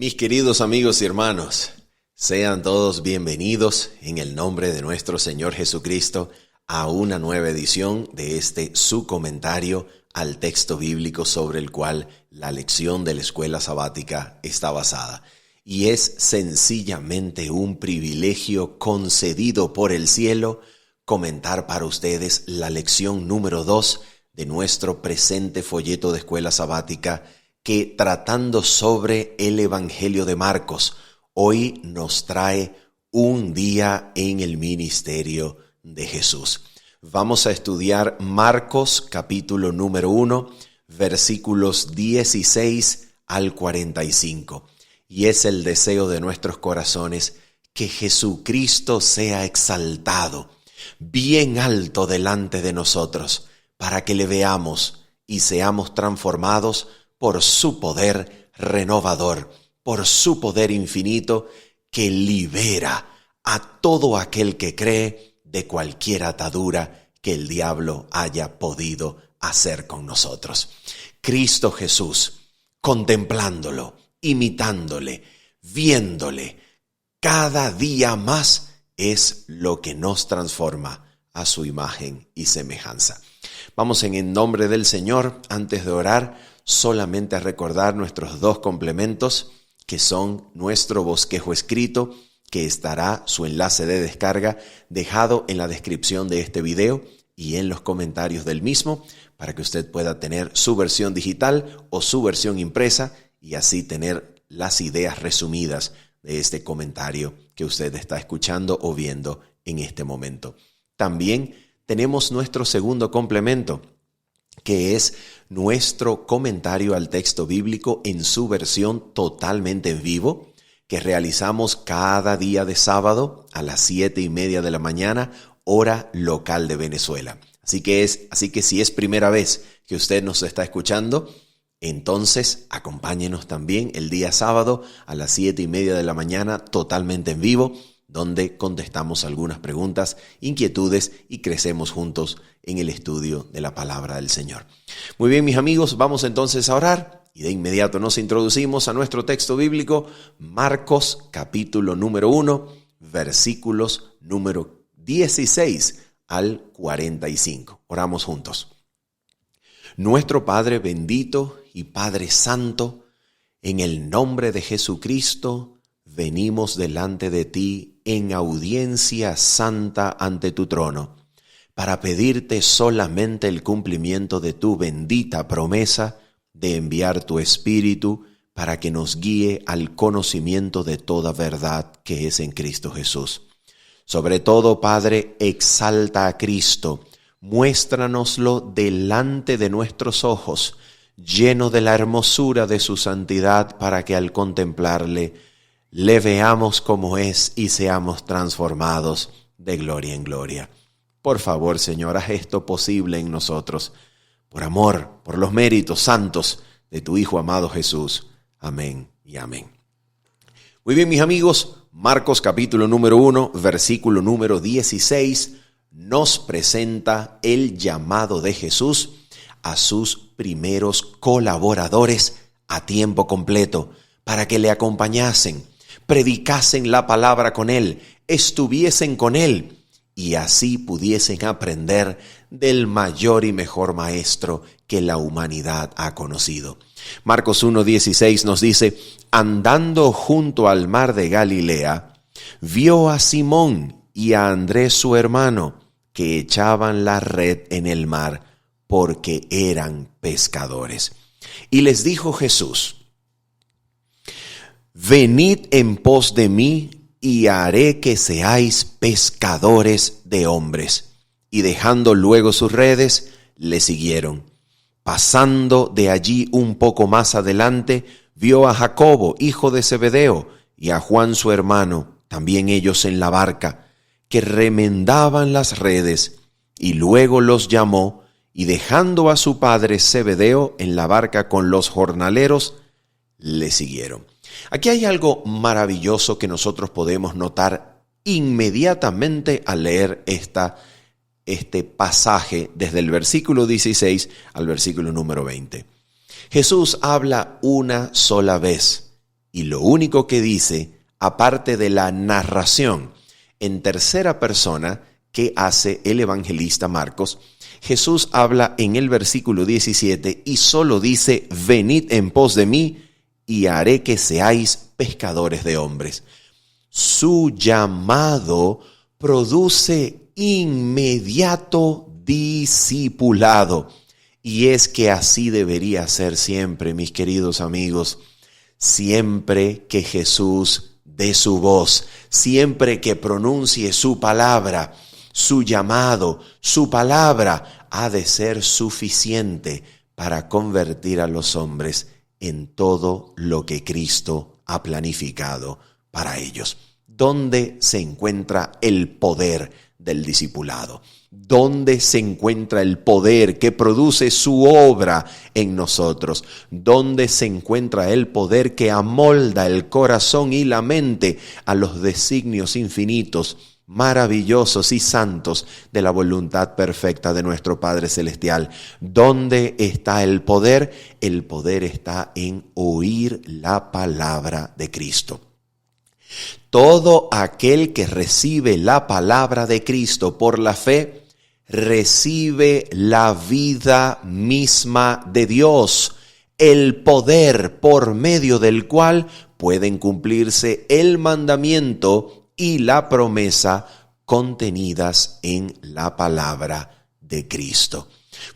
Mis queridos amigos y hermanos, sean todos bienvenidos en el nombre de nuestro Señor Jesucristo a una nueva edición de su comentario al texto bíblico sobre el cual la lección de la escuela sabática está basada. Y es sencillamente un privilegio concedido por el cielo comentar para ustedes la lección número 2 de nuestro presente folleto de escuela sabática, que tratando sobre el Evangelio de Marcos, hoy nos trae un día en el ministerio de Jesús. Vamos a estudiar Marcos capítulo número 1, versículos 16 al 45. Y es el deseo de nuestros corazones que Jesucristo sea exaltado bien alto delante de nosotros, para que le veamos y seamos transformados por su poder renovador, por su poder infinito que libera a todo aquel que cree de cualquier atadura que el diablo haya podido hacer con nosotros. Cristo Jesús, contemplándolo, imitándole, viéndole, cada día más es lo que nos transforma a su imagen y semejanza. Vamos en el nombre del Señor, antes de orar, solamente a recordar nuestros dos complementos, que son nuestro bosquejo escrito, que estará su enlace de descarga dejado en la descripción de este video y en los comentarios del mismo, para que usted pueda tener su versión digital o su versión impresa y así tener las ideas resumidas de este comentario que usted está escuchando o viendo en este momento. También tenemos nuestro segundo complemento, que es nuestro comentario al texto bíblico en su versión totalmente en vivo, que realizamos cada día de sábado a las 7:30 de la mañana, hora local de Venezuela. Así que si es primera vez que usted nos está escuchando, entonces acompáñenos también el día sábado a las 7:30 de la mañana totalmente en vivo, donde contestamos algunas preguntas, inquietudes y crecemos juntos en el estudio de la palabra del Señor. Muy bien, mis amigos, vamos entonces a orar y de inmediato nos introducimos a nuestro texto bíblico, Marcos capítulo número 1, versículos número 16 al 45. Oramos juntos. Nuestro Padre bendito y Padre santo, en el nombre de Jesucristo, venimos delante de ti en audiencia santa ante tu trono, para pedirte solamente el cumplimiento de tu bendita promesa de enviar tu Espíritu para que nos guíe al conocimiento de toda verdad que es en Cristo Jesús. Sobre todo, Padre, exalta a Cristo, muéstranoslo delante de nuestros ojos, lleno de la hermosura de su santidad, para que al contemplarle, le veamos como es y seamos transformados de gloria en gloria. Por favor, Señor, haz esto posible en nosotros, por amor, por los méritos santos de tu Hijo amado Jesús. Amén y amén. Muy bien, mis amigos, Marcos capítulo número 1, versículo número 16, nos presenta el llamado de Jesús a sus primeros colaboradores a tiempo completo, para que le acompañasen, predicasen la palabra con él, estuviesen con él y así pudiesen aprender del mayor y mejor maestro que la humanidad ha conocido. Marcos 1:16 nos dice: andando junto al mar de Galilea, vio a Simón y a Andrés su hermano, que echaban la red en el mar, porque eran pescadores. Y les dijo Jesús: venid en pos de mí, y haré que seáis pescadores de hombres. Y dejando luego sus redes, le siguieron. Pasando de allí un poco más adelante, vio a Jacobo, hijo de Zebedeo, y a Juan su hermano, también ellos en la barca, que remendaban las redes, y luego los llamó, y dejando a su padre Zebedeo en la barca con los jornaleros, le siguieron. Aquí hay algo maravilloso que nosotros podemos notar inmediatamente al leer este pasaje desde el versículo 16 al versículo número 20. Jesús habla una sola vez Y lo único que dice, aparte de la narración en tercera persona que hace el evangelista Marcos, Jesús habla en el versículo 17 y solo dice: venid en pos de mí y haré que seáis pescadores de hombres. Su llamado produce inmediato discipulado. Y es que así debería ser siempre, mis queridos amigos. Siempre que Jesús dé su voz, siempre que pronuncie su palabra, su llamado, su palabra ha de ser suficiente para convertir a los hombres en todo lo que Cristo ha planificado para ellos. ¿Dónde se encuentra el poder del discipulado? ¿Dónde se encuentra el poder que produce su obra en nosotros? ¿Dónde se encuentra el poder que amolda el corazón y la mente a los designios infinitos, maravillosos y santos de la voluntad perfecta de nuestro Padre Celestial? ¿Dónde está el poder? El poder está en oír la palabra de Cristo. Todo aquel que recibe la palabra de Cristo por la fe, recibe la vida misma de Dios, el poder por medio del cual pueden cumplirse el mandamiento y la promesa contenidas en la palabra de Cristo.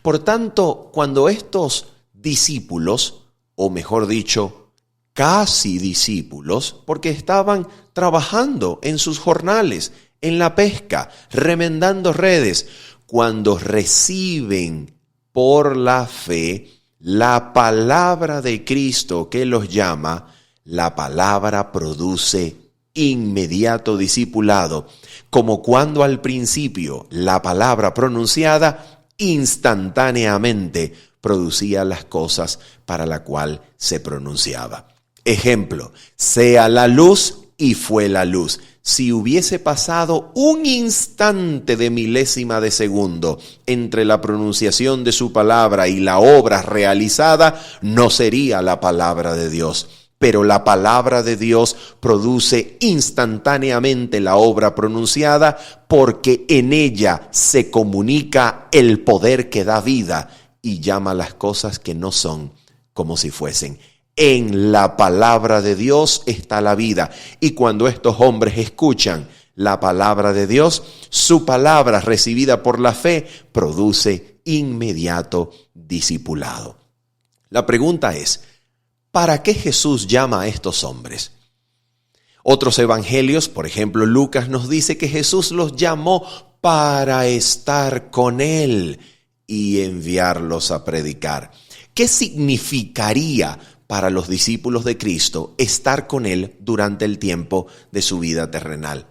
Por tanto, cuando estos discípulos, o mejor dicho, casi discípulos, porque estaban trabajando en sus jornales, en la pesca, remendando redes, cuando reciben por la fe la palabra de Cristo que los llama, la palabra produce inmediato discipulado, como cuando al principio la palabra pronunciada instantáneamente producía las cosas para la cual se pronunciaba. Ejemplo: sea la luz y fue la luz. Si hubiese pasado un instante de milésima de segundo entre la pronunciación de su palabra y la obra realizada, no sería la palabra de Dios. Pero la palabra de Dios produce instantáneamente la obra pronunciada, porque en ella se comunica el poder que da vida y llama las cosas que no son como si fuesen. En la palabra de Dios está la vida. Y cuando estos hombres escuchan la palabra de Dios, su palabra recibida por la fe produce inmediato discipulado. La pregunta es: ¿para qué Jesús llama a estos hombres? Otros evangelios, por ejemplo Lucas, nos dice que Jesús los llamó para estar con Él y enviarlos a predicar. ¿Qué significaría para los discípulos de Cristo estar con Él durante el tiempo de su vida terrenal?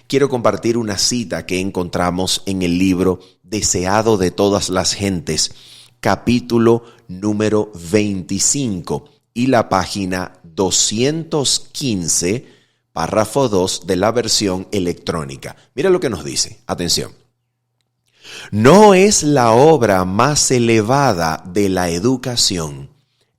Quiero compartir una cita que encontramos en el libro Deseado de todas las gentes, capítulo número 25 y la página 215, párrafo 2 de la versión electrónica. Mira lo que nos dice. Atención. No es la obra más elevada de la educación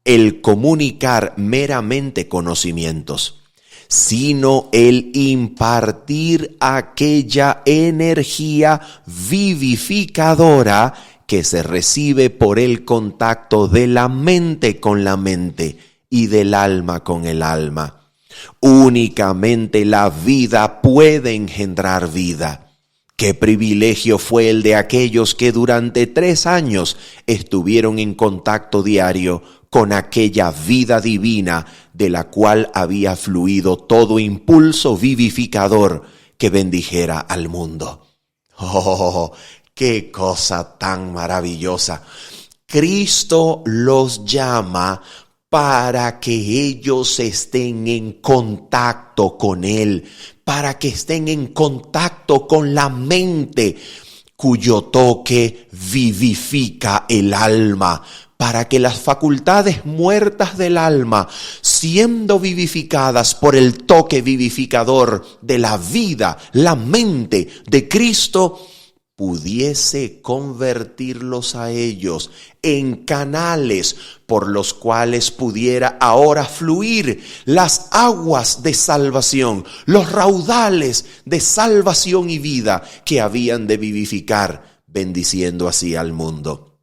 el comunicar meramente conocimientos, sino el impartir aquella energía vivificadora que se recibe por el contacto de la mente con la mente y del alma con el alma. Únicamente la vida puede engendrar vida. Qué privilegio fue el de aquellos que durante 3 años estuvieron en contacto diario con aquella vida divina de la cual había fluido todo impulso vivificador que bendijera al mundo. ¡Oh, qué cosa tan maravillosa! Cristo los llama para que ellos estén en contacto con Él, para que estén en contacto con la mente cuyo toque vivifica el alma, para que las facultades muertas del alma, siendo vivificadas por el toque vivificador de la vida, la mente de Cristo, pudiese convertirlos a ellos en canales por los cuales pudiera ahora fluir las aguas de salvación, los raudales de salvación y vida que habían de vivificar, bendiciendo así al mundo.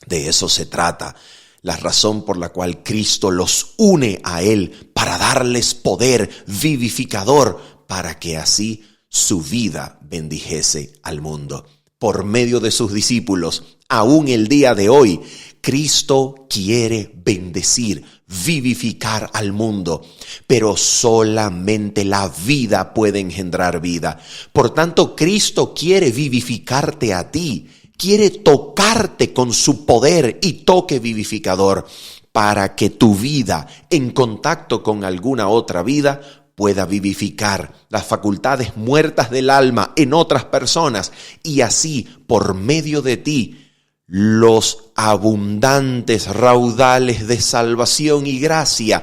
De eso se trata, la razón por la cual Cristo los une a Él, para darles poder vivificador, para que así su vida bendijese al mundo. Por medio de sus discípulos, aún el día de hoy, Cristo quiere bendecir, vivificar al mundo, pero solamente la vida puede engendrar vida. Por tanto, Cristo quiere vivificarte a ti, quiere tocarte con su poder y toque vivificador, para que tu vida, en contacto con alguna otra vida, pueda vivificar las facultades muertas del alma en otras personas, y así, por medio de ti, los abundantes raudales de salvación y gracia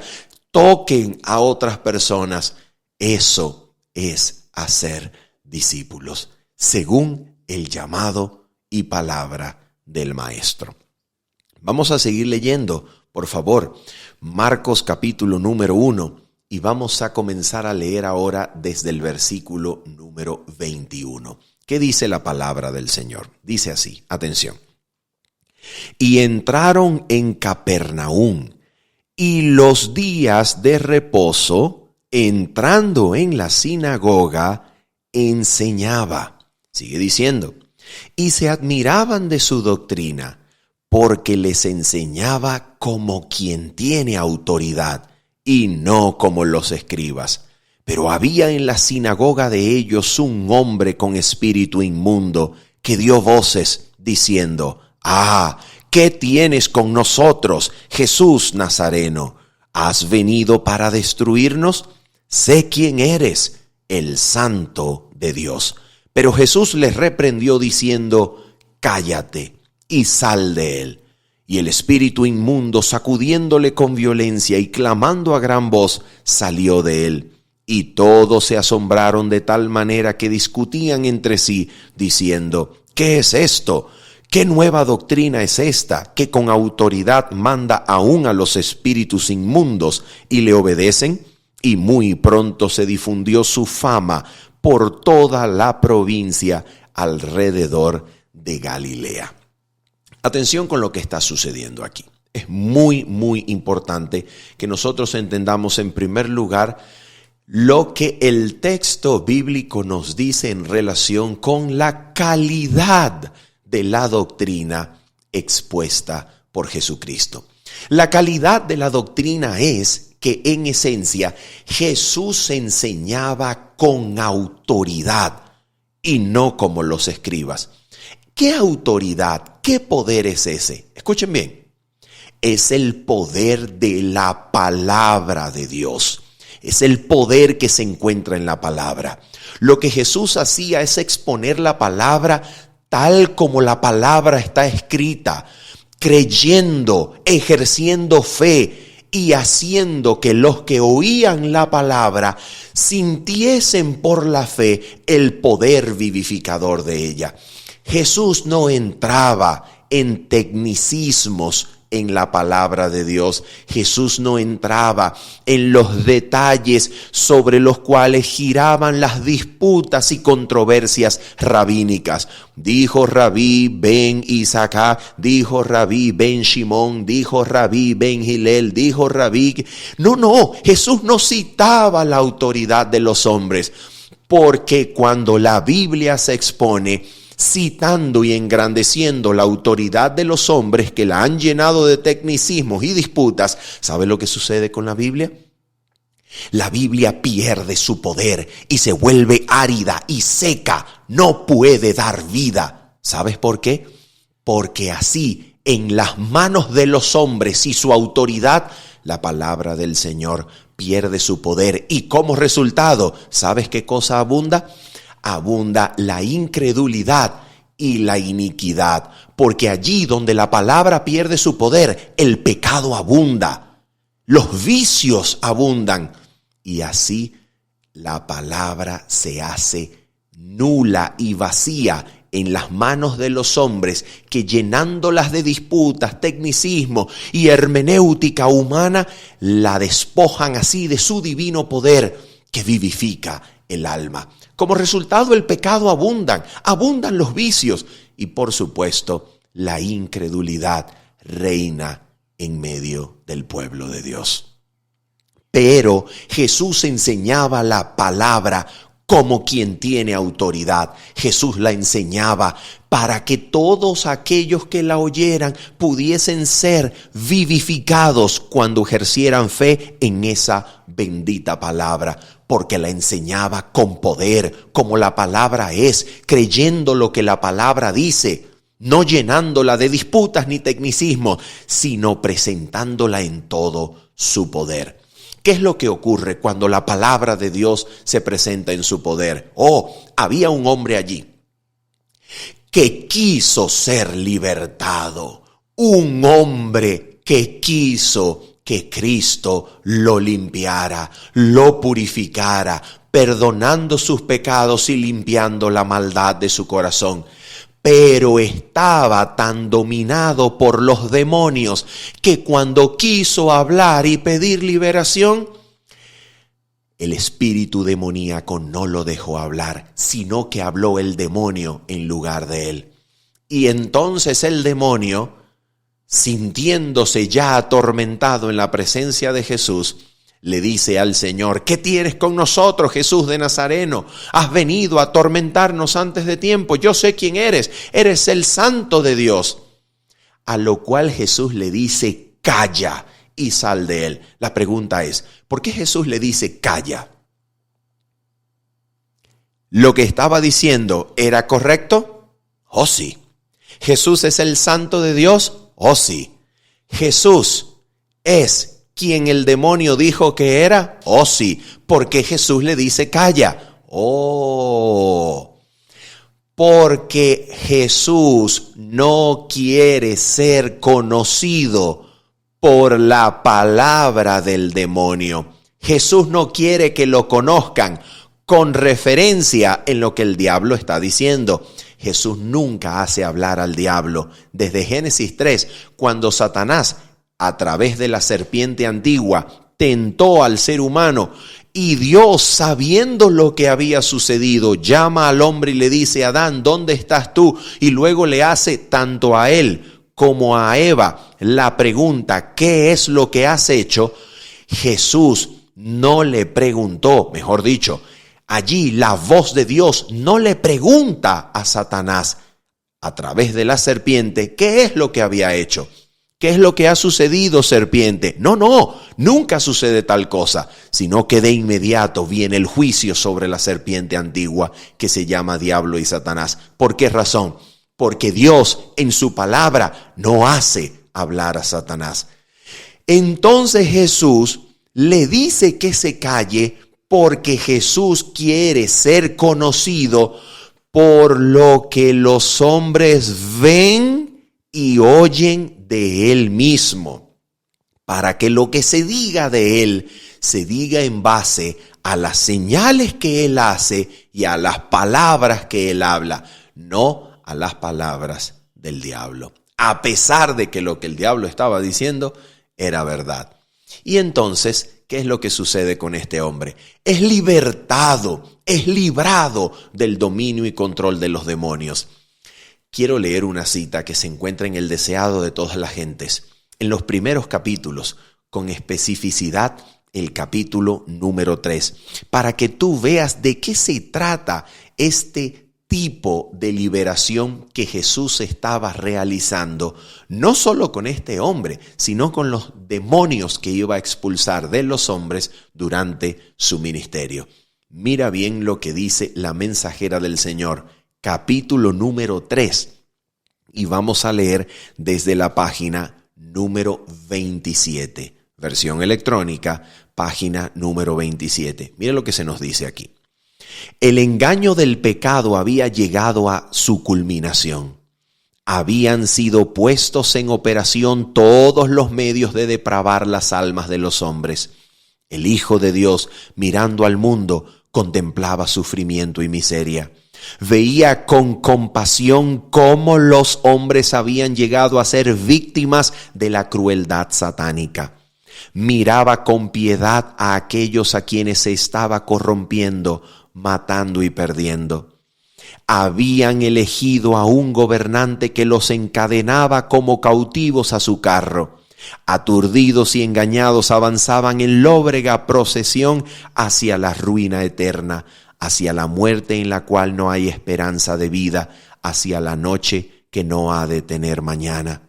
toquen a otras personas. Eso es hacer discípulos, según el llamado y palabra del Maestro. Vamos a seguir leyendo, por favor, Marcos capítulo número 1. Y vamos a comenzar a leer ahora desde el versículo número 21. ¿Qué dice la palabra del Señor? Dice así, atención. Y entraron en Capernaum, y los días de reposo, entrando en la sinagoga, enseñaba. Sigue diciendo. Y se admiraban de su doctrina, porque les enseñaba como quien tiene autoridad, y no como los escribas. Pero había en la sinagoga de ellos un hombre con espíritu inmundo que dio voces diciendo: «Ah, ¿qué tienes con nosotros, Jesús Nazareno? ¿Has venido para destruirnos? Sé quién eres, el Santo de Dios». Pero Jesús les reprendió diciendo: «Cállate y sal de él». Y el espíritu inmundo, sacudiéndole con violencia y clamando a gran voz, salió de él. Y todos se asombraron de tal manera que discutían entre sí, diciendo: «¿Qué es esto? ¿Qué nueva doctrina es esta, que con autoridad manda aún a los espíritus inmundos y le obedecen?» Y muy pronto se difundió su fama por toda la provincia alrededor de Galilea. Atención con lo que está sucediendo aquí. Es muy, muy importante que nosotros entendamos en primer lugar lo que el texto bíblico nos dice en relación con la calidad de la doctrina expuesta por Jesucristo. La calidad de la doctrina es que en esencia Jesús enseñaba con autoridad y no como los escribas. ¿Qué autoridad, qué poder es ese? Escuchen bien, es el poder de la palabra de Dios. Es el poder que se encuentra en la palabra. Lo que Jesús hacía es exponer la palabra tal como la palabra está escrita, creyendo, ejerciendo fe y haciendo que los que oían la palabra sintiesen por la fe el poder vivificador de ella. Jesús no entraba en tecnicismos en la palabra de Dios. Jesús no entraba en los detalles sobre los cuales giraban las disputas y controversias rabínicas. Dijo Rabí ben Isaac, dijo Rabí ben Shimón, dijo Rabí ben Hillel, dijo Rabí... No, Jesús no citaba la autoridad de los hombres, porque cuando la Biblia se expone citando y engrandeciendo la autoridad de los hombres que la han llenado de tecnicismos y disputas, ¿sabe lo que sucede con la Biblia? La Biblia pierde su poder y se vuelve árida y seca, no puede dar vida. ¿Sabes por qué? Porque así, en las manos de los hombres y su autoridad, la palabra del Señor pierde su poder. Y como resultado, ¿sabes qué cosa abunda? Abunda la incredulidad y la iniquidad, porque allí donde la palabra pierde su poder, el pecado abunda, los vicios abundan, y así la palabra se hace nula y vacía en las manos de los hombres que, llenándolas de disputas, tecnicismo y hermenéutica humana, la despojan así de su divino poder que vivifica el alma. Como resultado, el pecado abundan los vicios y, por supuesto, la incredulidad reina en medio del pueblo de Dios. Pero Jesús enseñaba la palabra como quien tiene autoridad. Jesús la enseñaba para que todos aquellos que la oyeran pudiesen ser vivificados cuando ejercieran fe en esa bendita palabra, porque la enseñaba con poder, como la palabra es, creyendo lo que la palabra dice, no llenándola de disputas ni tecnicismos, sino presentándola en todo su poder. ¿Qué es lo que ocurre cuando la palabra de Dios se presenta en su poder? Había un hombre allí que quiso ser libertado, un hombre que quiso que Cristo lo limpiara, lo purificara, perdonando sus pecados y limpiando la maldad de su corazón. Pero estaba tan dominado por los demonios que cuando quiso hablar y pedir liberación, el espíritu demoníaco no lo dejó hablar, sino que habló el demonio en lugar de él. Y entonces el demonio, sintiéndose ya atormentado en la presencia de Jesús, le dice al Señor: ¿qué tienes con nosotros, Jesús de Nazareno? Has venido a atormentarnos antes de tiempo. Yo sé quién eres el Santo de Dios. A lo cual Jesús le dice: calla y sal de él. La pregunta es, ¿por qué Jesús le dice calla? ¿Lo que estaba diciendo era correcto? Oh, sí. ¿Jesús es el Santo de Dios? Oh, sí. ¿Jesús es quien el demonio dijo que era? Oh, sí. ¿Por qué Jesús le dice calla? Porque Jesús no quiere ser conocido por la palabra del demonio. Jesús no quiere que lo conozcan con referencia en lo que el diablo está diciendo. Jesús nunca hace hablar al diablo. Desde Génesis 3, cuando Satanás, a través de la serpiente antigua, tentó al ser humano, y Dios, sabiendo lo que había sucedido, llama al hombre y le dice: Adán, ¿dónde estás tú? Y luego le hace tanto a él como a Eva la pregunta: ¿qué es lo que has hecho? Jesús no le preguntó, mejor dicho, allí la voz de Dios no le pregunta a Satanás a través de la serpiente qué es lo que había hecho. ¿Qué es lo que ha sucedido, serpiente? No, nunca sucede tal cosa, sino que de inmediato viene el juicio sobre la serpiente antigua que se llama Diablo y Satanás. ¿Por qué razón? Porque Dios en su palabra no hace hablar a Satanás. Entonces Jesús le dice que se calle porque Jesús quiere ser conocido por lo que los hombres ven y oyen de él mismo, para que lo que se diga de él se diga en base a las señales que él hace y a las palabras que él habla, no a las palabras del diablo, a pesar de que lo que el diablo estaba diciendo era verdad. Y entonces, ¿qué es lo que sucede con este hombre? Es libertado, es librado del dominio y control de los demonios. Quiero leer una cita que se encuentra en el Deseado de todas las gentes, en los primeros capítulos, con especificidad el capítulo número 3, para que tú veas de qué se trata este tipo de liberación que Jesús estaba realizando, no solo con este hombre, sino con los demonios que iba a expulsar de los hombres durante su ministerio. Mira bien lo que dice la Mensajera del Señor, capítulo número 3, y vamos a leer desde la página número 27, versión electrónica, página número 27. Mira lo que se nos dice aquí. El engaño del pecado había llegado a su culminación. Habían sido puestos en operación todos los medios de depravar las almas de los hombres. El Hijo de Dios, mirando al mundo, contemplaba sufrimiento y miseria. Veía con compasión cómo los hombres habían llegado a ser víctimas de la crueldad satánica. Miraba con piedad a aquellos a quienes se estaba corrompiendo, matando y perdiendo. Habían elegido a un gobernante que los encadenaba como cautivos a su carro. Aturdidos y engañados avanzaban en lóbrega procesión hacia la ruina eterna, hacia la muerte en la cual no hay esperanza de vida, hacia la noche que no ha de tener mañana.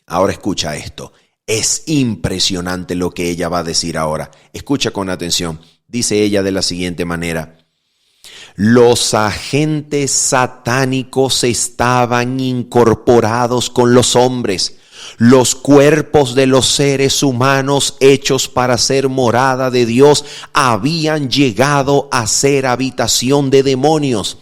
Ahora escucha esto. Es impresionante lo que ella va a decir ahora. Escucha con atención. Dice ella de la siguiente manera: los agentes satánicos estaban incorporados con los hombres. Los cuerpos de los seres humanos hechos para ser morada de Dios habían llegado a ser habitación de demonios.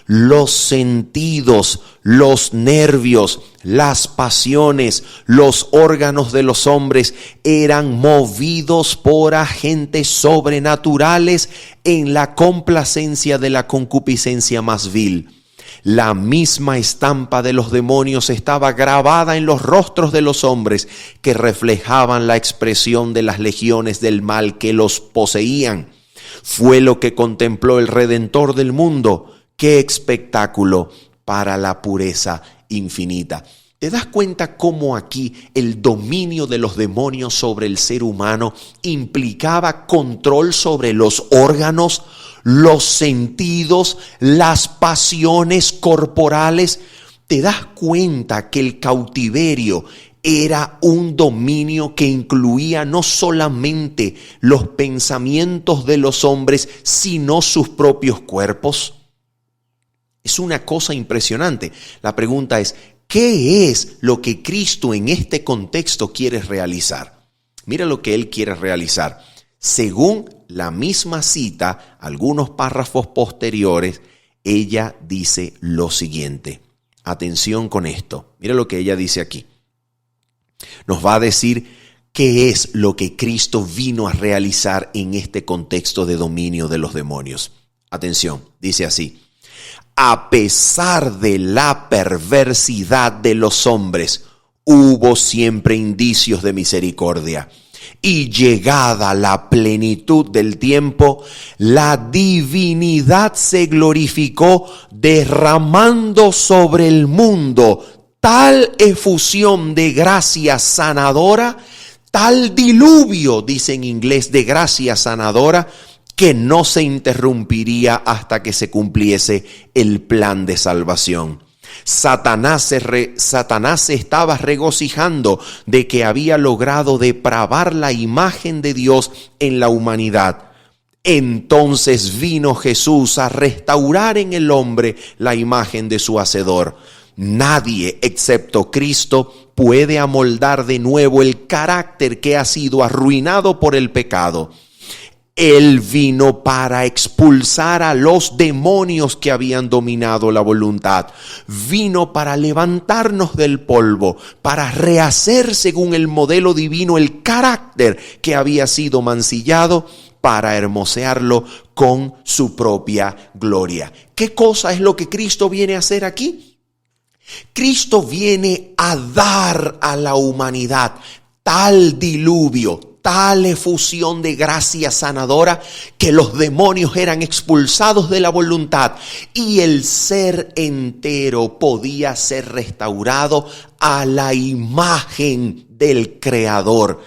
Los sentidos, los nervios, las pasiones, los órganos de los hombres eran movidos por agentes sobrenaturales en la complacencia de la concupiscencia más vil. La misma estampa de los demonios estaba grabada en los rostros de los hombres que reflejaban la expresión de las legiones del mal que los poseían. Fue lo que contempló el Redentor del mundo. ¡Qué espectáculo para la pureza infinita! ¿Te das cuenta cómo aquí el dominio de los demonios sobre el ser humano implicaba control sobre los órganos, los sentidos, las pasiones corporales? ¿Te das cuenta que el cautiverio era un dominio que incluía no solamente los pensamientos de los hombres, sino sus propios cuerpos? Es una cosa impresionante. La pregunta es, ¿qué es lo que Cristo en este contexto quiere realizar? Mira lo que Él quiere realizar. Según la misma cita, algunos párrafos posteriores, ella dice lo siguiente. Atención con esto. Mira lo que ella dice aquí. Nos va a decir qué es lo que Cristo vino a realizar en este contexto de dominio de los demonios. Atención, dice así. A pesar de la perversidad de los hombres, hubo siempre indicios de misericordia. Y llegada la plenitud del tiempo, la divinidad se glorificó derramando sobre el mundo tal efusión de gracia sanadora, tal diluvio, dice en inglés, de gracia sanadora, que no se interrumpiría hasta que se cumpliese el plan de salvación. Satanás se estaba regocijando de que había logrado depravar la imagen de Dios en la humanidad. Entonces vino Jesús a restaurar en el hombre la imagen de su Hacedor. Nadie, excepto Cristo, puede amoldar de nuevo el carácter que ha sido arruinado por el pecado. Él vino para expulsar a los demonios que habían dominado la voluntad. Vino para levantarnos del polvo, para rehacer según el modelo divino el carácter que había sido mancillado, para hermosearlo con su propia gloria. ¿Qué cosa es lo que Cristo viene a hacer aquí? Cristo viene a dar a la humanidad tal diluvio, tal efusión de gracia sanadora, que los demonios eran expulsados de la voluntad y el ser entero podía ser restaurado a la imagen del Creador.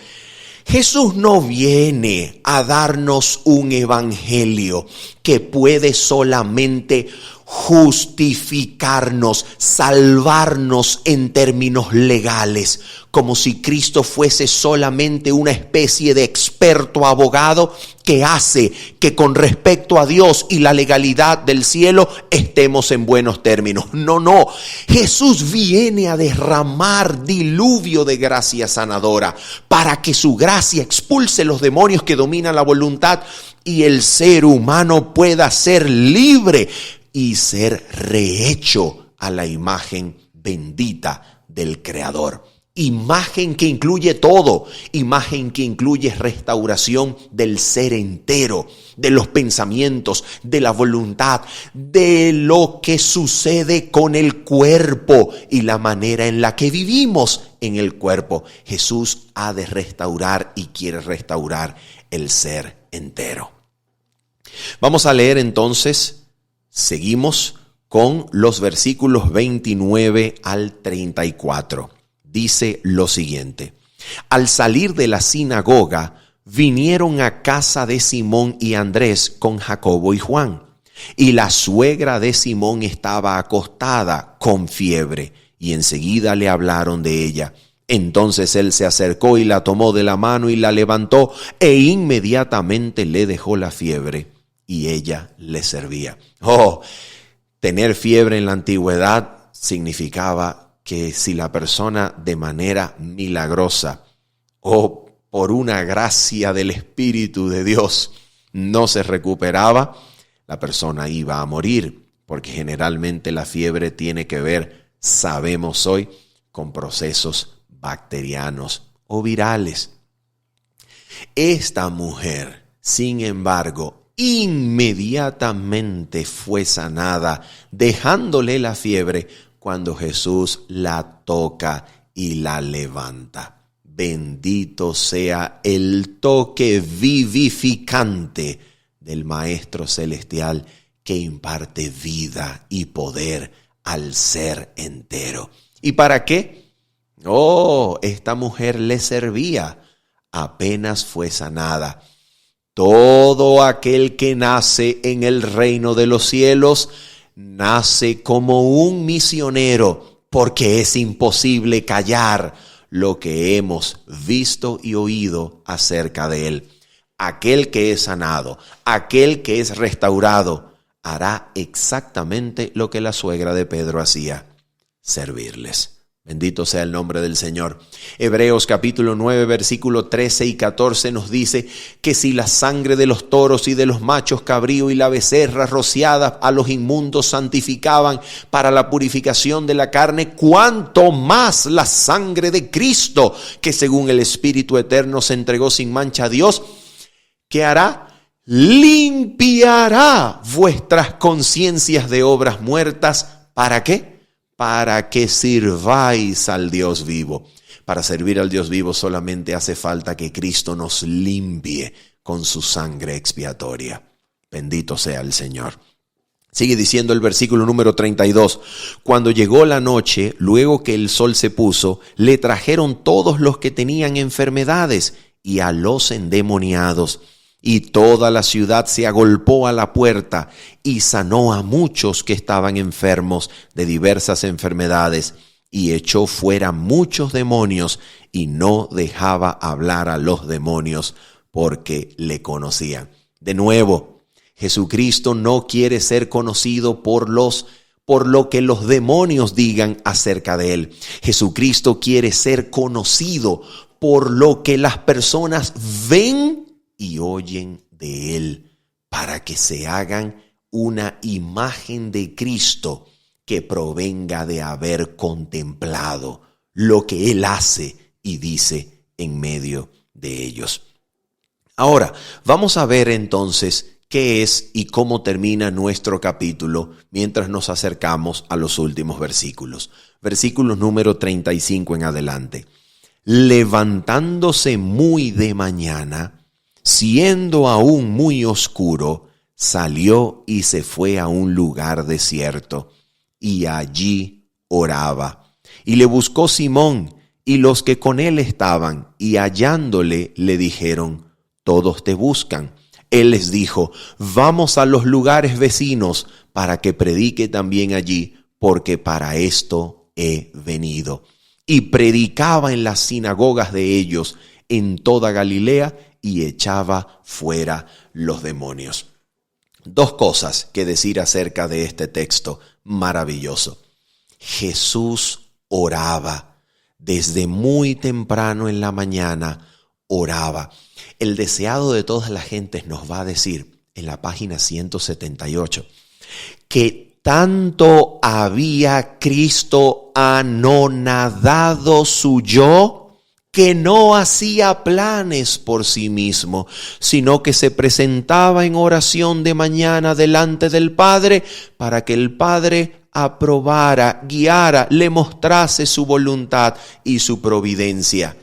Jesús no viene a darnos un evangelio que puede solamente justificarnos, salvarnos en términos legales, como si Cristo fuese solamente una especie de experto abogado que hace que con respecto a Dios y la legalidad del cielo estemos en buenos términos. No. Jesús viene a derramar diluvio de gracia sanadora para que su gracia expulse los demonios que dominan la voluntad y el ser humano pueda ser libre y ser rehecho a la imagen bendita del Creador. Imagen que incluye todo, imagen que incluye restauración del ser entero, de los pensamientos, de la voluntad, de lo que sucede con el cuerpo y la manera en la que vivimos en el cuerpo. Jesús ha de restaurar y quiere restaurar el ser entero. Vamos a leer entonces, seguimos con los versículos 29 al 34. Dice lo siguiente: al salir de la sinagoga, vinieron a casa de Simón y Andrés con Jacobo y Juan. Y la suegra de Simón estaba acostada con fiebre, y enseguida le hablaron de ella. Entonces él se acercó y la tomó de la mano y la levantó, e inmediatamente le dejó la fiebre, y ella le servía. Tener fiebre en la antigüedad significaba que si la persona de manera milagrosa o por una gracia del Espíritu de Dios no se recuperaba, la persona iba a morir, porque generalmente la fiebre tiene que ver, sabemos hoy, con procesos bacterianos o virales. Esta mujer, sin embargo, inmediatamente fue sanada, dejándole la fiebre cuando Jesús la toca y la levanta. Bendito sea el toque vivificante del Maestro Celestial que imparte vida y poder al ser entero. ¿Y para qué? Esta mujer le servía. Apenas fue sanada. Todo aquel que nace en el reino de los cielos nace como un misionero, porque es imposible callar lo que hemos visto y oído acerca de él. Aquel que es sanado, aquel que es restaurado, hará exactamente lo que la suegra de Pedro hacía: servirles. Bendito sea el nombre del Señor. Hebreos capítulo 9, versículo 13 y 14 nos dice que si la sangre de los toros y de los machos cabrío y la becerra rociada a los inmundos santificaban para la purificación de la carne, cuánto más la sangre de Cristo, que según el Espíritu eterno se entregó sin mancha a Dios, ¿qué hará? Limpiará vuestras conciencias de obras muertas. ¿Para qué? Para que sirváis al Dios vivo. Para servir al Dios vivo solamente hace falta que Cristo nos limpie con su sangre expiatoria. Bendito sea el Señor. Sigue diciendo el versículo número 32. Cuando llegó la noche, luego que el sol se puso, le trajeron todos los que tenían enfermedades y a los endemoniados. Y toda la ciudad se agolpó a la puerta y sanó a muchos que estaban enfermos de diversas enfermedades, y echó fuera muchos demonios y no dejaba hablar a los demonios porque le conocían. De nuevo, Jesucristo no quiere ser conocido por lo que los demonios digan acerca de él. Jesucristo quiere ser conocido por lo que las personas ven y oyen de él, para que se hagan una imagen de Cristo que provenga de haber contemplado lo que él hace y dice en medio de ellos. Ahora, vamos a ver entonces qué es y cómo termina nuestro capítulo mientras nos acercamos a los últimos versículos. Versículos número 35 en adelante. Levantándose muy de mañana, siendo aún muy oscuro, salió y se fue a un lugar desierto, y allí oraba. Y le buscó Simón y los que con él estaban, y hallándole le dijeron: todos te buscan. Él les dijo: vamos a los lugares vecinos para que predique también allí, porque para esto he venido. Y predicaba en las sinagogas de ellos en toda Galilea, y echaba fuera los demonios. Dos cosas que decir acerca de este texto maravilloso. Jesús oraba desde muy temprano en la mañana, oraba. El deseado de todas las gentes nos va a decir en la página 178 que Tanto había Cristo anonadado su yo, que no hacía planes por sí mismo, sino que se presentaba en oración de mañana delante del Padre para que el Padre aprobara, guiara, le mostrase su voluntad y su providencia.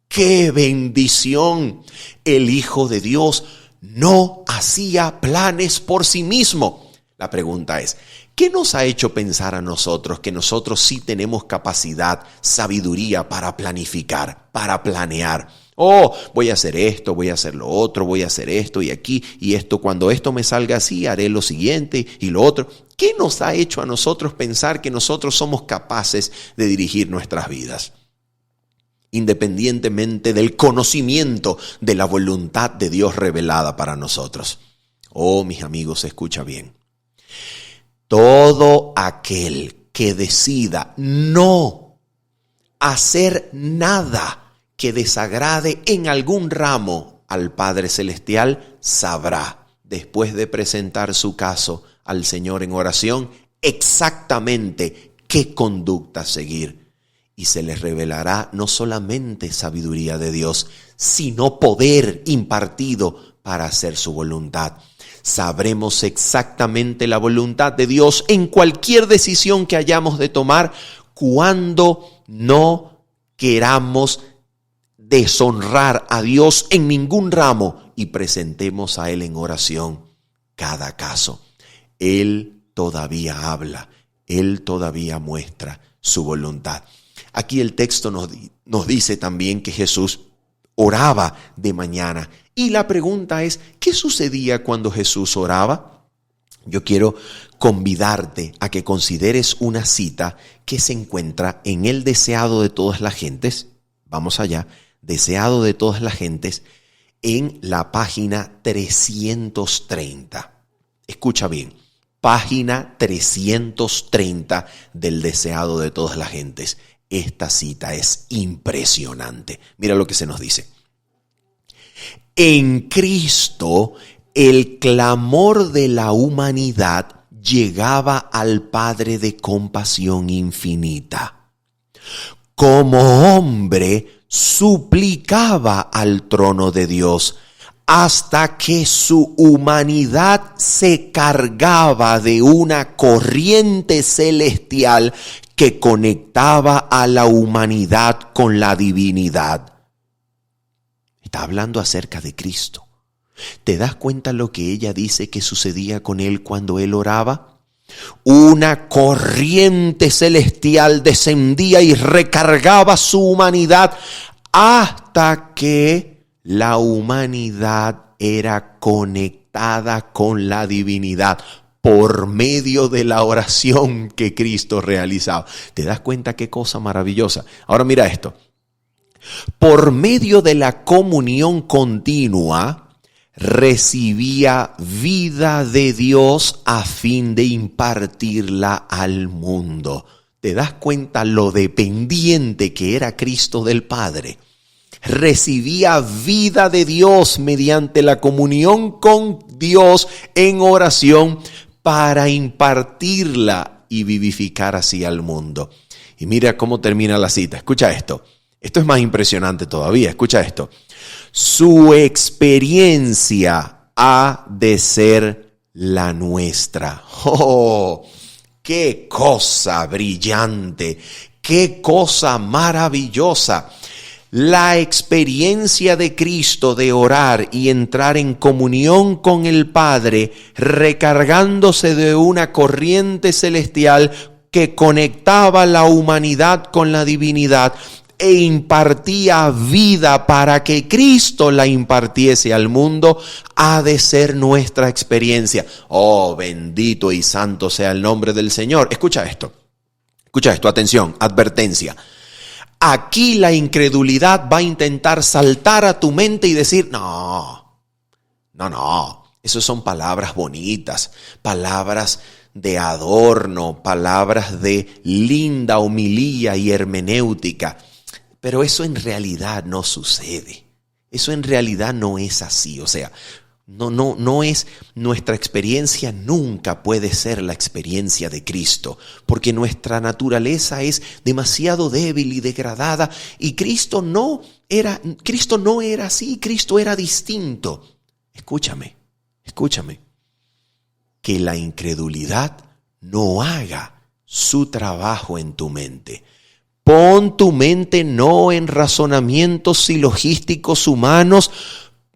¡Qué bendición! El Hijo de Dios no hacía planes por sí mismo. La pregunta es, ¿qué nos ha hecho pensar a nosotros que nosotros sí tenemos capacidad, sabiduría para planificar, para planear? Voy a hacer esto, voy a hacer lo otro, voy a hacer esto y aquí y esto. Cuando esto me salga así, haré lo siguiente y lo otro. ¿Qué nos ha hecho a nosotros pensar que nosotros somos capaces de dirigir nuestras vidas? Independientemente del conocimiento de la voluntad de Dios revelada para nosotros. Mis amigos, escucha bien. Todo aquel que decida no hacer nada que desagrade en algún ramo al Padre Celestial, sabrá, después de presentar su caso al Señor en oración, exactamente qué conducta seguir. Y se les revelará no solamente sabiduría de Dios, sino poder impartido para hacer su voluntad. Sabremos exactamente la voluntad de Dios en cualquier decisión que hayamos de tomar cuando no queramos deshonrar a Dios en ningún ramo y presentemos a Él en oración cada caso. Él todavía habla, Él todavía muestra su voluntad. Aquí el texto nos dice también que Jesús oraba de mañana. Y la pregunta es, ¿qué sucedía cuando Jesús oraba? Yo quiero convidarte a que consideres una cita que se encuentra en el deseado de todas las gentes. Vamos allá, deseado de todas las gentes, en la página 330. Escucha bien, página 330 del deseado de todas las gentes. Esta cita es impresionante. Mira lo que se nos dice. En Cristo, el clamor de la humanidad llegaba al Padre de compasión infinita. Como hombre, suplicaba al trono de Dios hasta que su humanidad se cargaba de una corriente celestial que conectaba a la humanidad con la divinidad. Está hablando acerca de Cristo. ¿Te das cuenta lo que ella dice que sucedía con él cuando él oraba? Una corriente celestial descendía y recargaba su humanidad hasta que la humanidad era conectada con la divinidad por medio de la oración que Cristo realizaba. ¿Te das cuenta qué cosa maravillosa? Ahora mira esto. Por medio de la comunión continua, recibía vida de Dios a fin de impartirla al mundo. ¿Te das cuenta lo dependiente que era Cristo del Padre? Recibía vida de Dios mediante la comunión con Dios en oración para impartirla y vivificar así al mundo. Y mira cómo termina la cita. Escucha esto. Esto es más impresionante todavía. Escucha esto. Su experiencia ha de ser la nuestra. ¡Oh! ¡Qué cosa brillante! ¡Qué cosa maravillosa! La experiencia de Cristo de orar y entrar en comunión con el Padre, recargándose de una corriente celestial que conectaba la humanidad con la divinidad e impartía vida para que Cristo la impartiese al mundo, ha de ser nuestra experiencia. Oh, bendito y santo sea el nombre del Señor. Escucha esto, atención, advertencia. Aquí la incredulidad va a intentar saltar a tu mente y decir, no, esas son palabras bonitas, palabras de adorno, palabras de linda homilía y hermenéutica. Pero eso en realidad no sucede. Eso en realidad no es así. O sea, No es nuestra experiencia, nunca puede ser la experiencia de Cristo, porque nuestra naturaleza es demasiado débil y degradada, y Cristo no era así, Cristo era distinto. Escúchame, que la incredulidad no haga su trabajo en tu mente. Pon tu mente no en razonamientos silogísticos humanos,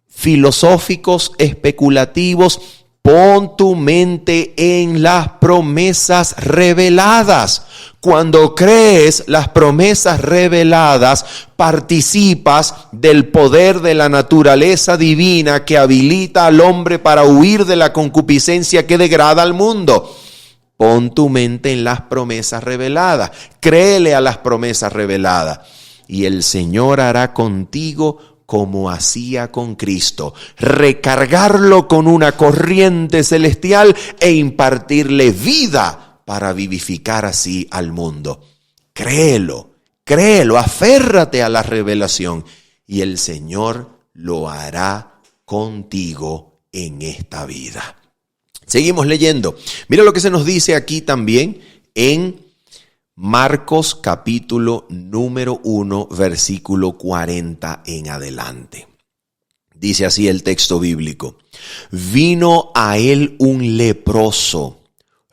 filosóficos, especulativos. Pon tu mente en las promesas reveladas. Cuando crees las promesas reveladas, participas del poder de la naturaleza divina que habilita al hombre para huir de la concupiscencia que degrada al mundo. Pon tu mente en las promesas reveladas. Créele a las promesas reveladas. Y el Señor hará contigo como hacía con Cristo, recargarlo con una corriente celestial e impartirle vida para vivificar así al mundo. Créelo, aférrate a la revelación y el Señor lo hará contigo en esta vida. Seguimos leyendo. Mira lo que se nos dice aquí también en Marcos capítulo número 1, versículo 40 en adelante. Dice así el texto bíblico: vino a él un leproso,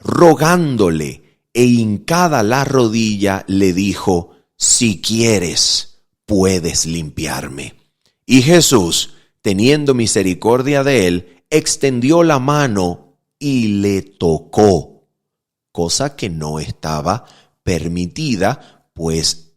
rogándole, e hincada la rodilla le dijo: si quieres, puedes limpiarme. Y Jesús, teniendo misericordia de él, extendió la mano y le tocó, cosa que no estaba permitida, pues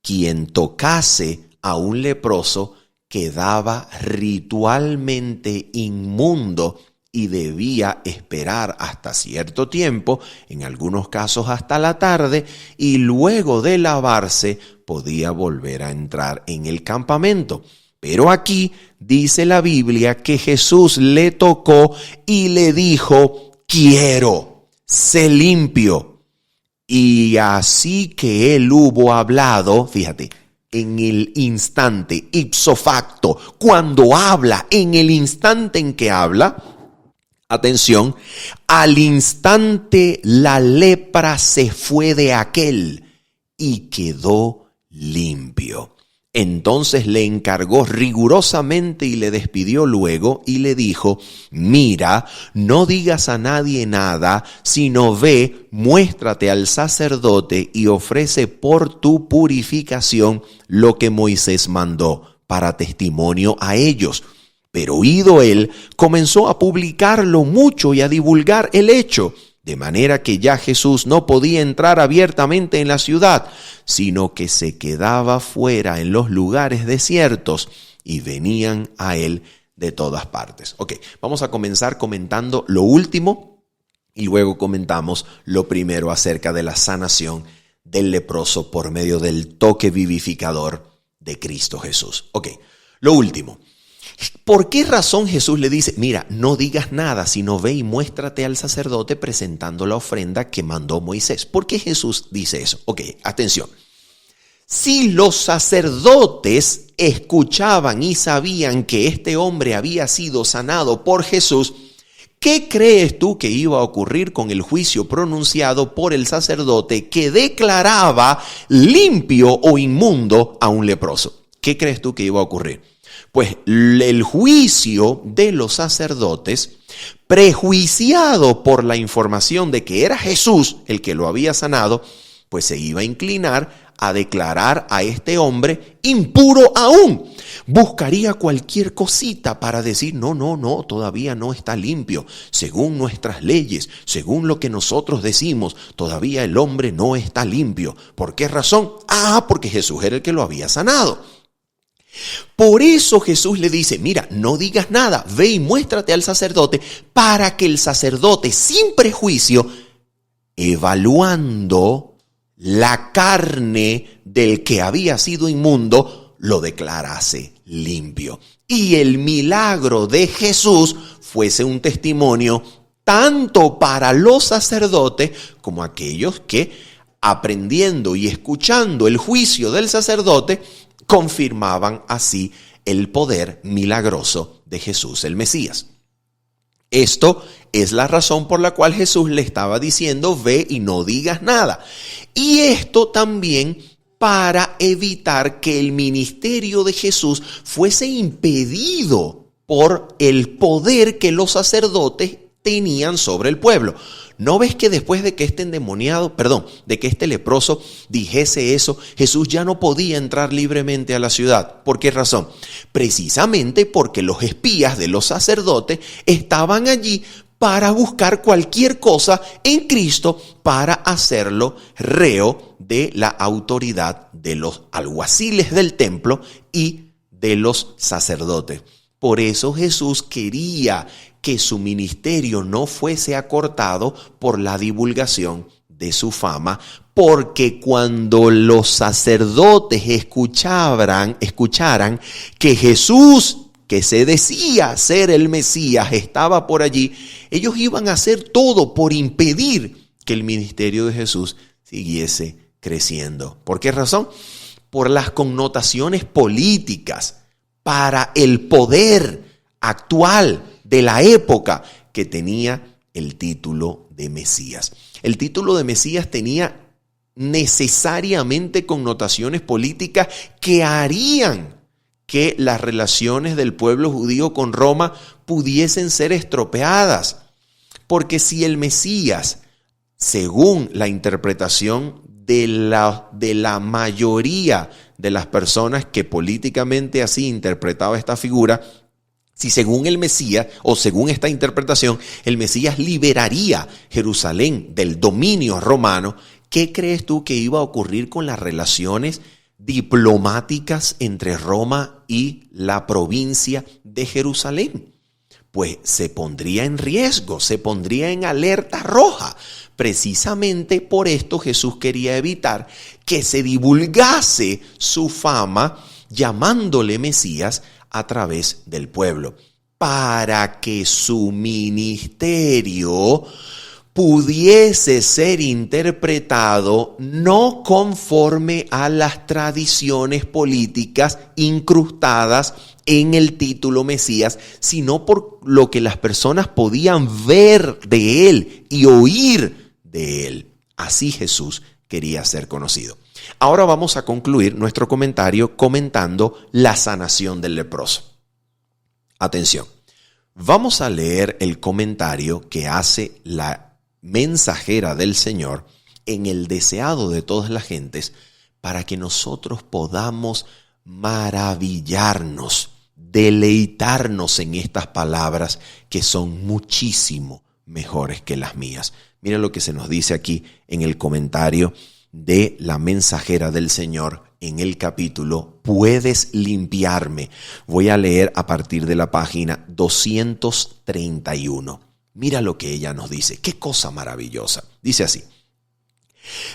quien tocase a un leproso quedaba ritualmente inmundo y debía esperar hasta cierto tiempo, en algunos casos hasta la tarde, y luego de lavarse podía volver a entrar en el campamento. Pero aquí dice la Biblia que Jesús le tocó y le dijo: quiero, sé limpio. Y así que él hubo hablado, fíjate, en el instante, ipso facto, cuando habla, en el instante en que habla, atención, al instante la lepra se fue de aquel y quedó limpio. Entonces le encargó rigurosamente y le despidió luego y le dijo: mira, no digas a nadie nada, sino ve, muéstrate al sacerdote y ofrece por tu purificación lo que Moisés mandó para testimonio a ellos. Pero oído él, comenzó a publicarlo mucho y a divulgar el hecho, de manera que ya Jesús no podía entrar abiertamente en la ciudad, sino que se quedaba fuera en los lugares desiertos y venían a él de todas partes. Ok, vamos a comenzar comentando lo último y luego comentamos lo primero acerca de la sanación del leproso por medio del toque vivificador de Cristo Jesús. Ok, lo último. ¿Por qué razón Jesús le dice: mira, no digas nada, sino ve y muéstrate al sacerdote presentando la ofrenda que mandó Moisés? ¿Por qué Jesús dice eso? Ok, atención. Si los sacerdotes escuchaban y sabían que este hombre había sido sanado por Jesús, ¿qué crees tú que iba a ocurrir con el juicio pronunciado por el sacerdote que declaraba limpio o inmundo a un leproso? ¿Qué crees tú que iba a ocurrir? Pues el juicio de los sacerdotes, prejuiciado por la información de que era Jesús el que lo había sanado, pues se iba a inclinar a declarar a este hombre impuro aún. Buscaría cualquier cosita para decir: no, todavía no está limpio. Según nuestras leyes, según lo que nosotros decimos, todavía el hombre no está limpio. ¿Por qué razón? Porque Jesús era el que lo había sanado. Por eso Jesús le dice: mira, no digas nada, ve y muéstrate al sacerdote, para que el sacerdote, sin prejuicio, evaluando la carne del que había sido inmundo, lo declarase limpio. Y el milagro de Jesús fuese un testimonio tanto para los sacerdotes como aquellos que, aprendiendo y escuchando el juicio del sacerdote, confirmaban así el poder milagroso de Jesús el Mesías. Esto es la razón por la cual Jesús le estaba diciendo, ve y no digas nada. Y esto también para evitar que el ministerio de Jesús fuese impedido por el poder que los sacerdotes tenían sobre el pueblo. ¿No ves que después de que este de que este leproso dijese eso, Jesús ya no podía entrar libremente a la ciudad? ¿Por qué razón? Precisamente porque los espías de los sacerdotes estaban allí para buscar cualquier cosa en Cristo para hacerlo reo de la autoridad de los alguaciles del templo y de los sacerdotes. Por eso Jesús quería que su ministerio no fuese acortado por la divulgación de su fama, porque cuando los sacerdotes escucharan que Jesús, que se decía ser el Mesías, estaba por allí, ellos iban a hacer todo por impedir que el ministerio de Jesús siguiese creciendo. ¿Por qué razón? Por las connotaciones políticas para el poder actual de la época que tenía el título de Mesías. El título de Mesías tenía necesariamente connotaciones políticas que harían que las relaciones del pueblo judío con Roma pudiesen ser estropeadas. Porque si el Mesías, según la interpretación de la mayoría de las personas que políticamente así interpretaba esta figura, si según el Mesías, o según esta interpretación, el Mesías liberaría Jerusalén del dominio romano, ¿qué crees tú que iba a ocurrir con las relaciones diplomáticas entre Roma y la provincia de Jerusalén? Pues se pondría en riesgo, se pondría en alerta roja. Precisamente por esto Jesús quería evitar que se divulgase su fama llamándole Mesías a través del pueblo, para que su ministerio pudiese ser interpretado no conforme a las tradiciones políticas incrustadas en el título Mesías, sino por lo que las personas podían ver de él y oír de él. Así Jesús quería ser conocido. Ahora vamos a concluir nuestro comentario comentando la sanación del leproso. Atención, vamos a leer el comentario que hace la mensajera del Señor en el deseado de todas las gentes para que nosotros podamos maravillarnos, deleitarnos en estas palabras que son muchísimo mejores que las mías. Mira lo que se nos dice aquí en el comentario de la mensajera del Señor en el capítulo Puedes limpiarme. Voy a leer a partir de la página 231. Mira lo que ella nos dice. Qué cosa maravillosa. Dice así: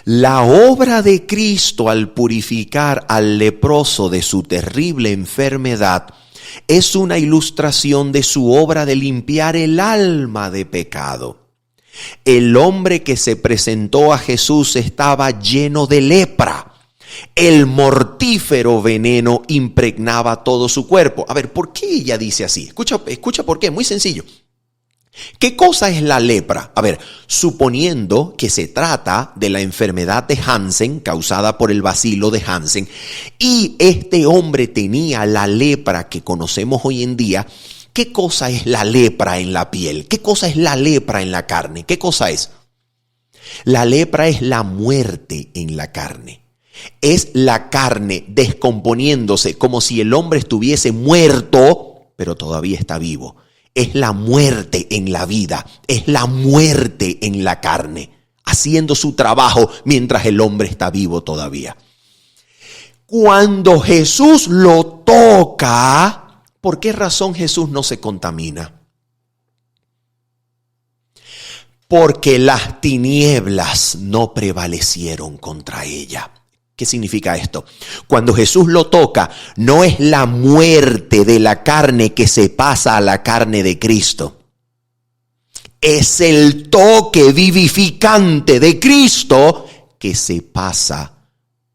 la obra de Cristo al purificar al leproso de su terrible enfermedad es una ilustración de su obra de limpiar el alma de pecado. El hombre que se presentó a Jesús estaba lleno de lepra. El mortífero veneno impregnaba todo su cuerpo. A ver, ¿por qué ella dice así? Escucha por qué, muy sencillo. ¿Qué cosa es la lepra? A ver, suponiendo que se trata de la enfermedad de Hansen causada por el bacilo de Hansen y este hombre tenía la lepra que conocemos hoy en día, ¿qué cosa es la lepra en la piel? ¿Qué cosa es la lepra en la carne? ¿Qué cosa es? La lepra es la muerte en la carne. Es la carne descomponiéndose como si el hombre estuviese muerto, pero todavía está vivo. Es la muerte en la vida, es la muerte en la carne, haciendo su trabajo mientras el hombre está vivo todavía. Cuando Jesús lo toca, ¿por qué razón Jesús no se contamina? Porque las tinieblas no prevalecieron contra ella. ¿Qué significa esto? Cuando Jesús lo toca, no es la muerte de la carne que se pasa a la carne de Cristo. Es el toque vivificante de Cristo que se pasa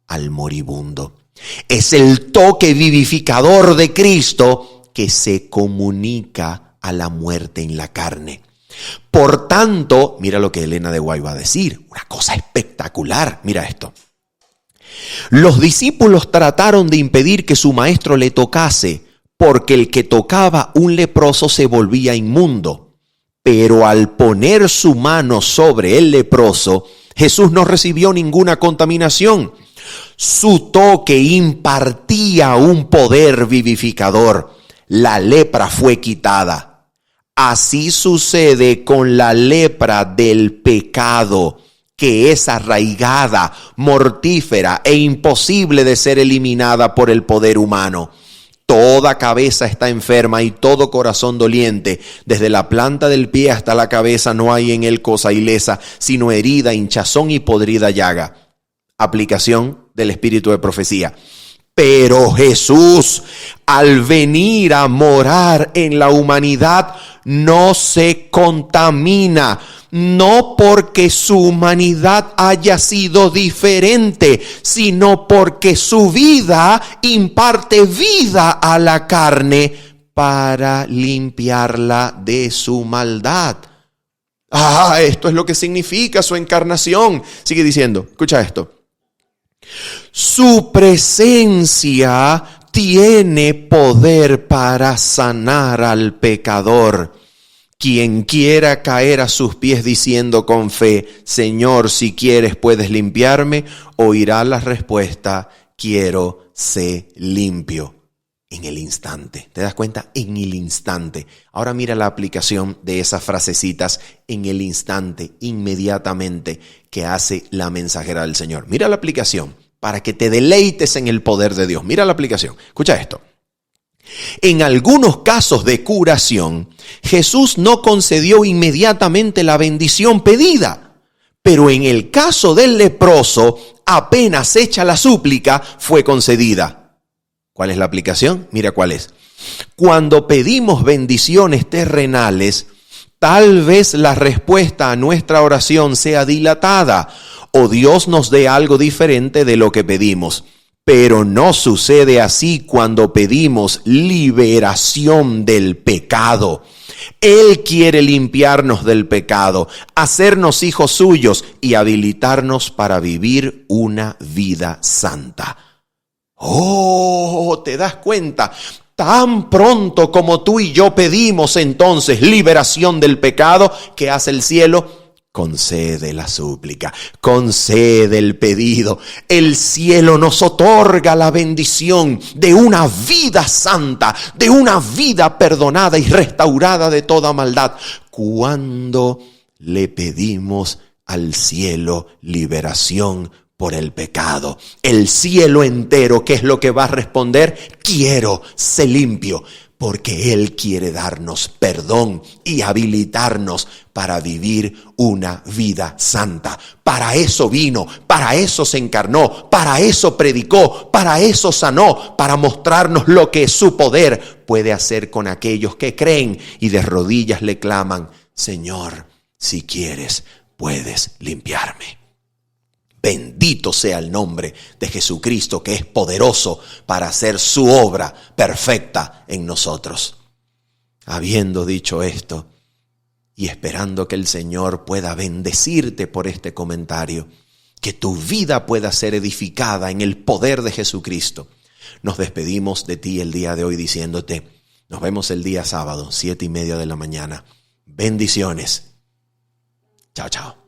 al moribundo. Es el toque vivificador de Cristo que se comunica a la muerte en la carne. Por tanto, mira lo que Elena de White va a decir, una cosa espectacular, mira esto. Los discípulos trataron de impedir que su maestro le tocase, porque el que tocaba un leproso se volvía inmundo. Pero al poner su mano sobre el leproso, Jesús no recibió ninguna contaminación. Su toque impartía un poder vivificador. La lepra fue quitada. Así sucede con la lepra del pecado, que es arraigada, mortífera e imposible de ser eliminada por el poder humano. Toda cabeza está enferma y todo corazón doliente. Desde la planta del pie hasta la cabeza no hay en él cosa ilesa, sino herida, hinchazón y podrida llaga. Aplicación del espíritu de profecía. Pero Jesús, al venir a morar en la humanidad, no se contamina. No porque su humanidad haya sido diferente, sino porque su vida imparte vida a la carne para limpiarla de su maldad. Esto es lo que significa su encarnación. Sigue diciendo, escucha esto. Su presencia tiene poder para sanar al pecador. Quien quiera caer a sus pies diciendo con fe, Señor, si quieres puedes limpiarme, oirá la respuesta, quiero ser limpio. En el instante, ¿te das cuenta? En el instante. Ahora mira la aplicación de esas frasecitas, en el instante, inmediatamente, que hace la mensajera del Señor. Mira la aplicación para que te deleites en el poder de Dios. Mira la aplicación. Escucha esto. En algunos casos de curación, Jesús no concedió inmediatamente la bendición pedida, pero en el caso del leproso, apenas hecha la súplica, fue concedida. ¿Cuál es la aplicación? Mira cuál es. Cuando pedimos bendiciones terrenales, tal vez la respuesta a nuestra oración sea dilatada o Dios nos dé algo diferente de lo que pedimos. Pero no sucede así cuando pedimos liberación del pecado. Él quiere limpiarnos del pecado, hacernos hijos suyos y habilitarnos para vivir una vida santa. ¿Te das cuenta? Tan pronto como tú y yo pedimos entonces liberación del pecado, ¿qué hace el cielo? Concede la súplica, concede el pedido. El cielo nos otorga la bendición de una vida santa, de una vida perdonada y restaurada de toda maldad. Cuando le pedimos al cielo liberación por el pecado, el cielo entero, ¿qué es lo que va a responder? Quiero ser limpio, porque Él quiere darnos perdón y habilitarnos para vivir una vida santa. Para eso vino, para eso se encarnó, para eso predicó, para eso sanó, para mostrarnos lo que su poder puede hacer con aquellos que creen y de rodillas le claman, Señor, si quieres, puedes limpiarme. Bendito sea el nombre de Jesucristo, que es poderoso para hacer su obra perfecta en nosotros. Habiendo dicho esto y esperando que el Señor pueda bendecirte por este comentario, que tu vida pueda ser edificada en el poder de Jesucristo, nos despedimos de ti el día de hoy diciéndote, nos vemos el día sábado, 7:30 de la mañana. Bendiciones. Chao, chao.